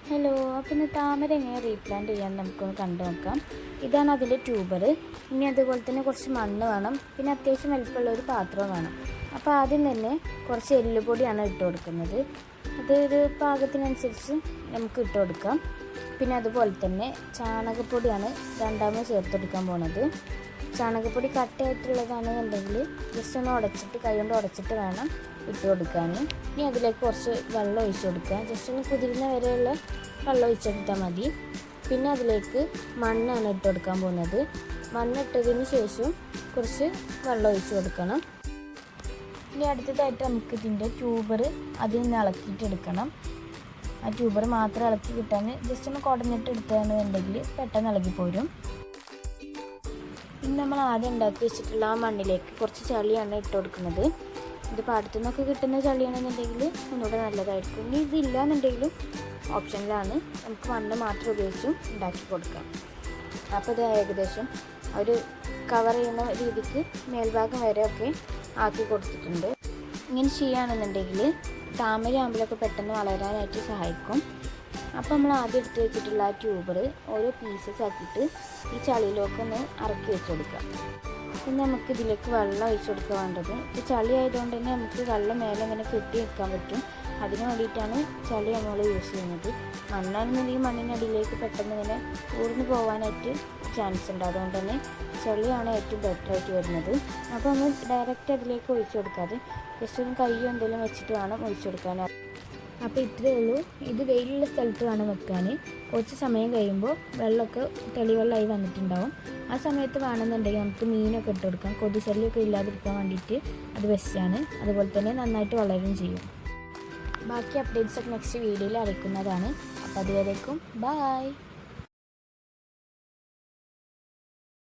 Hello, അപ്പോൾ ഇന്ന് താമര എങ്ങനെ റീപ്ലാന്റ് ചെയ്യാൻ നമുക്കൊന്ന് കണ്ടു നോക്കാം. ഇതാണ് അതിൻ്റെ ട്യൂബർ. ഇനി അതുപോലെ തന്നെ കുറച്ച് മണ്ണ് വേണം, പിന്നെ അത്യാവശ്യം വലിപ്പമുള്ള ഒരു പാത്രം വേണം. അപ്പോൾ ആദ്യം തന്നെ കുറച്ച് എല്ലുപൊടിയാണ് ഇട്ട് കൊടുക്കുന്നത്. അത് ഒരു പാകത്തിനനുസരിച്ച് നമുക്ക് ഇട്ട് കൊടുക്കാം. പിന്നെ അതുപോലെ തന്നെ ചാണകപ്പൊടിയാണ് രണ്ടാമത് ചേർത്ത് കൊടുക്കാൻ പോകുന്നത്. ചാണകപ്പൊടി കട്ടയായിട്ടുള്ളതാണെന്നുണ്ടെങ്കിൽ ജസ്റ്റ് ഒന്ന് ഉടച്ചിട്ട് കൈ കൊണ്ട് ഉടച്ചിട്ട് വേണം ഇട്ട് കൊടുക്കാൻ. ഇനി അതിലേക്ക് കുറച്ച് വെള്ളം ഒഴിച്ച് കൊടുക്കുക. ജസ്റ്റ് ഒന്ന് കുതിരുന്ന വരെയുള്ള വെള്ളം ഒഴിച്ചെടുത്താൽ മതി. പിന്നെ അതിലേക്ക് മണ്ണാണ് ഇട്ട് കൊടുക്കാൻ പോകുന്നത്. മണ്ണിട്ടതിന് ശേഷം കുറച്ച് വെള്ളം ഒഴിച്ച് കൊടുക്കണം. ഇനി അടുത്തതായിട്ട് നമുക്ക് ഇതിൻ്റെ ട്യൂബർ അതിൽ നിന്ന് ഇളക്കിയിട്ടെടുക്കണം. ആ ട്യൂബർ മാത്രം ഇളക്കി കിട്ടാൻ ജസ്റ്റ് ഒന്ന് കുടഞ്ഞിട്ട് എടുക്കുകയാണെന്നുണ്ടെങ്കിൽ പെട്ടെന്ന് ഇളകിപ്പോരും. ഇനി നമ്മൾ ആദ്യം ഉണ്ടാക്കി വെച്ചിട്ടുള്ള ആ മണ്ണിലേക്ക് കുറച്ച് ചളിയാണ് ഇട്ട് കൊടുക്കുന്നത്. ഇത് പാടത്തു നിന്നൊക്കെ കിട്ടുന്ന ചളിയാണെന്നുണ്ടെങ്കിൽ ഒന്നുകൂടെ നല്ലതായിരിക്കും. ഇനി ഇതില്ല എന്നുണ്ടെങ്കിലും ഓപ്ഷനിലാണ്, നമുക്ക് മണ്ണ് മാത്രം ഉപയോഗിച്ചും ഉണ്ടാക്കി കൊടുക്കാം. അപ്പോൾ ഇത് ഏകദേശം ഒരു കവർ ചെയ്യുന്ന രീതിക്ക് മേൽഭാഗം വരെയൊക്കെ ആക്കി കൊടുത്തിട്ടുണ്ട്. ഇങ്ങനെ ചെയ്യുകയാണെന്നുണ്ടെങ്കിൽ താമര ആകുമ്പോഴൊക്കെ പെട്ടെന്ന് വളരാനായിട്ട് സഹായിക്കും. അപ്പോൾ നമ്മൾ ആദ്യം എടുത്ത് വെച്ചിട്ടുള്ള ആ ട്യൂബർ ഓരോ പീസസ് ആക്കിയിട്ട് ഈ ചളിയിലൊക്കെ ഒന്ന് ഇറക്കി വെച്ച് കൊടുക്കാം. പിന്നെ നമുക്ക് ഇതിലേക്ക് വെള്ളം ഒഴിച്ച് കൊടുക്കുക വേണ്ടത്. ഇപ്പോൾ ചളി ആയതുകൊണ്ട് തന്നെ നമുക്ക് വെള്ളം മേലെ ഇങ്ങനെ കെട്ടി വെക്കാൻ പറ്റും. അതിന് വേണ്ടിയിട്ടാണ് ചളി നമ്മൾ യൂസ് ചെയ്യുന്നത്. മണ്ണാണെന്നുണ്ടെങ്കിൽ മണ്ണിനടിയിലേക്ക് പെട്ടെന്ന് ഇങ്ങനെ ഊർന്നു പോകാനായിട്ട് ചാൻസ് ഉണ്ട്. അതുകൊണ്ട് തന്നെ ചളിയാണ് ഏറ്റവും ബെറ്ററായിട്ട് വരുന്നത്. അപ്പോൾ നമ്മൾ ഡയറക്റ്റ് അതിലേക്ക് ഒഴിച്ച് കൊടുക്കാതെ ജസ്റ്റ് ഒന്ന് കയ്യോ എന്തെങ്കിലും വെച്ചിട്ട് വേണം ഒഴിച്ച് കൊടുക്കാൻ. അപ്പോൾ ഇത്രയേ ഉള്ളൂ. ഇത് വെയിലുള്ള സ്ഥലത്ത് വേണം വെക്കാൻ. കുറച്ച് സമയം കഴിയുമ്പോൾ വെള്ളമൊക്കെ തെളിവെള്ളമായി വന്നിട്ടുണ്ടാവും. ആ സമയത്ത് വേണമെന്നുണ്ടെങ്കിൽ നമുക്ക് മീനൊക്കെ ഇട്ട് കൊടുക്കാം. കൊതുശല്യമൊക്കെ ഇല്ലാതിരിക്കാൻ വേണ്ടിയിട്ട് അത് ബെസ്റ്റാണ്. അതുപോലെ തന്നെ നന്നായിട്ട് വളരുകയും ചെയ്യും. ബാക്കി അപ്ഡേറ്റ്സൊക്കെ നെക്സ്റ്റ് വീഡിയോയിൽ അറിയിക്കുന്നതാണ്. അപ്പോൾ അതുവരേക്കും ബൈ.